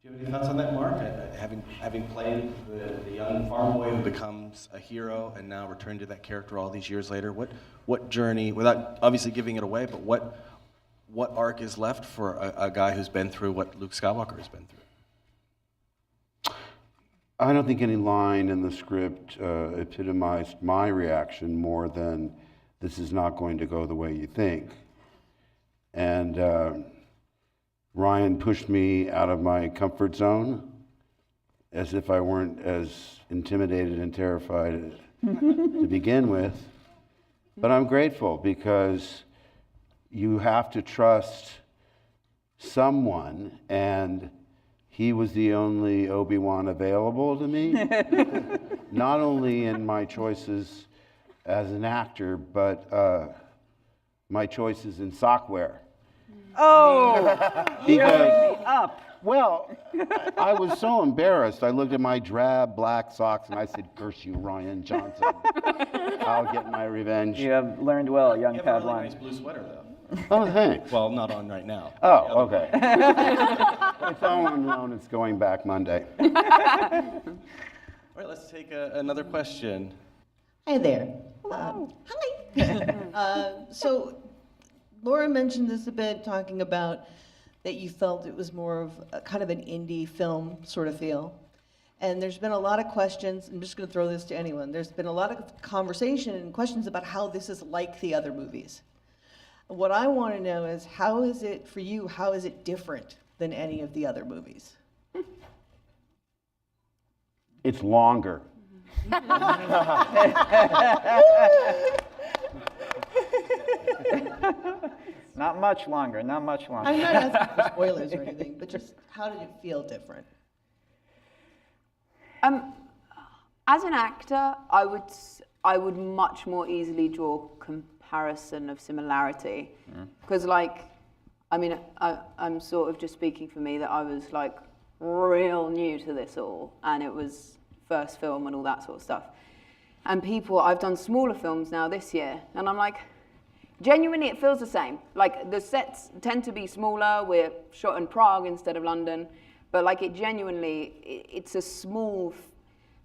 Do you have any thoughts on that, Mark? Having played the young farm boy who becomes a hero and now returned to that character all these years later, what journey, without obviously giving it away, but what arc is left for a guy who's been through what Luke Skywalker has been through? I don't think any line in the script epitomized my reaction more than, this is not going to go the way you think. And Rian pushed me out of my comfort zone as if I weren't as intimidated and terrified to begin with. But I'm grateful because you have to trust someone, and he was the only Obi-Wan available to me, not only in my choices as an actor, but my choices in sockwear. Oh, Because, up. well, I was so embarrassed. I looked at my drab black socks and I said, "Curse you, Rian Johnson. I'll get my revenge." You have learned well, young You have a really Padawan. nice blue sweater, though. Oh, thanks. Well, not on right now. Oh, okay. It's all unknown. It's going back Monday. All right, let's take another question. Hi there. Hi. So Laura mentioned this a bit, talking about that you felt it was more of a kind of an indie film sort of feel. And there's been a lot of questions, I'm just going to throw this to anyone. There's been a lot of conversation and questions about how this is like the other movies. What I want to know is, how is it for you, how is it different than any of the other movies? It's longer. Not much longer, not much longer. I'm not asking for spoilers or anything, but just how did it feel different? As an actor, I would much more easily draw comparison of similarity, because I'm sort of just speaking for me that I was like real new to this all, and it was first film and all that sort of stuff. And I've done smaller films now this year, and I'm like, genuinely it feels the same. Like the sets tend to be smaller, we're shot in Prague instead of London, but like it's a small,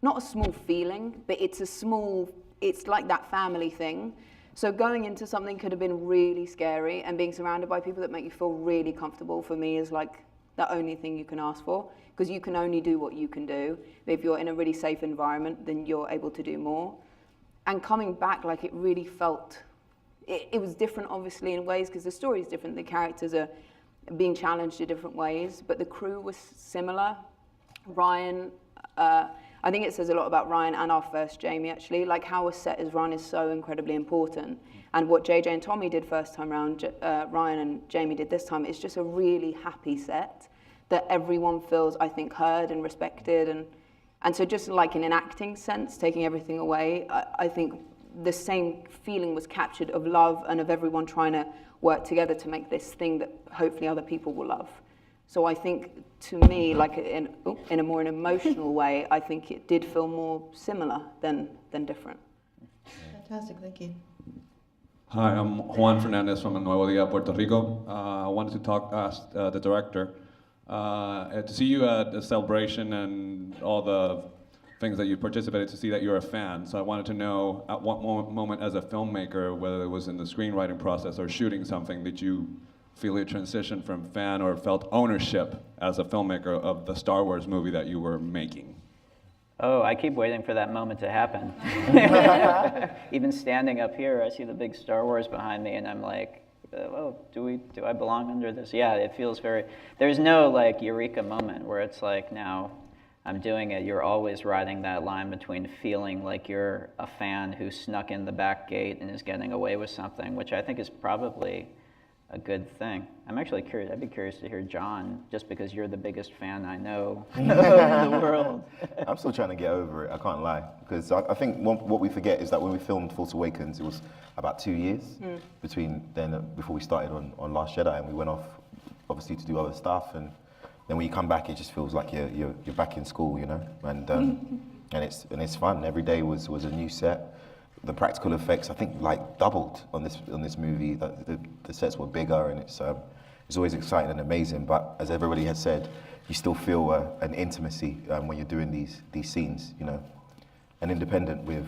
not a small feeling, but it's like that family thing. So going into something could have been really scary, and being surrounded by people that make you feel really comfortable, for me, is like the only thing you can ask for, because you can only do what you can do. But if you're in a really safe environment, then you're able to do more. And coming back, like it really felt, it was different obviously in ways, because the story is different, the characters are being challenged in different ways, but the crew was similar. Ryan, I think it says a lot about Ryan and our first Jamie, actually. Like how a set is run is so incredibly important. And what JJ and Tommy did first time around, Ryan and Jamie did this time, it's just a really happy set that everyone feels, I think, heard and respected. And so just like in an acting sense, taking everything away, I think the same feeling was captured of love and of everyone trying to work together to make this thing that hopefully other people will love. So I think, to me, like in a more emotional way, I think it did feel more similar than different. Fantastic, thank you. Hi, I'm Juan Fernandez from Nuevo Dia, Puerto Rico. I wanted to ask the director, to see you at the celebration and all the things that you participated, to see that you're a fan. So I wanted to know, at what moment as a filmmaker, whether it was in the screenwriting process or shooting something, did you feel a transition from fan or felt ownership as a filmmaker of the Star Wars movie that you were making? Oh, I keep waiting for that moment to happen. Even standing up here, I see the big Star Wars behind me, and I'm like, oh, do I belong under this? Yeah, it feels very, there's no like eureka moment where it's like, now I'm doing it. You're always riding that line between feeling like you're a fan who snuck in the back gate and is getting away with something, which I think is probably a good thing. I'm actually curious, I'd be curious to hear John, just because you're the biggest fan I know in the world. I'm still trying to get over it, I can't lie. Because I think what we forget is that when we filmed Force Awakens, it was about 2 years between then, before we started on Last Jedi, and we went off, obviously, to do other stuff. And then when you come back, it just feels like you're back in school, you know? And it's fun. Every day was a new set. The practical effects, I think, like doubled on this movie. The sets were bigger, and it's always exciting and amazing. But as everybody has said, you still feel an intimacy when you're doing these scenes, you know, and independent with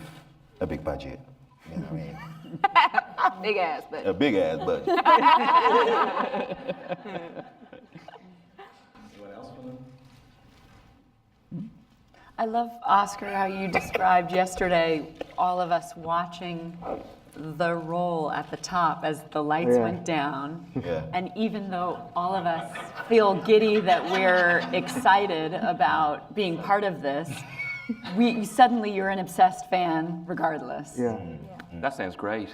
a big budget. You know what I mean? Big ass, but A big ass budget. I love, Oscar, how you described yesterday all of us watching the roll at the top as the lights went down. Yeah. And even though all of us feel giddy that we're excited about being part of this, suddenly you're an obsessed fan regardless. Yeah. That sounds great.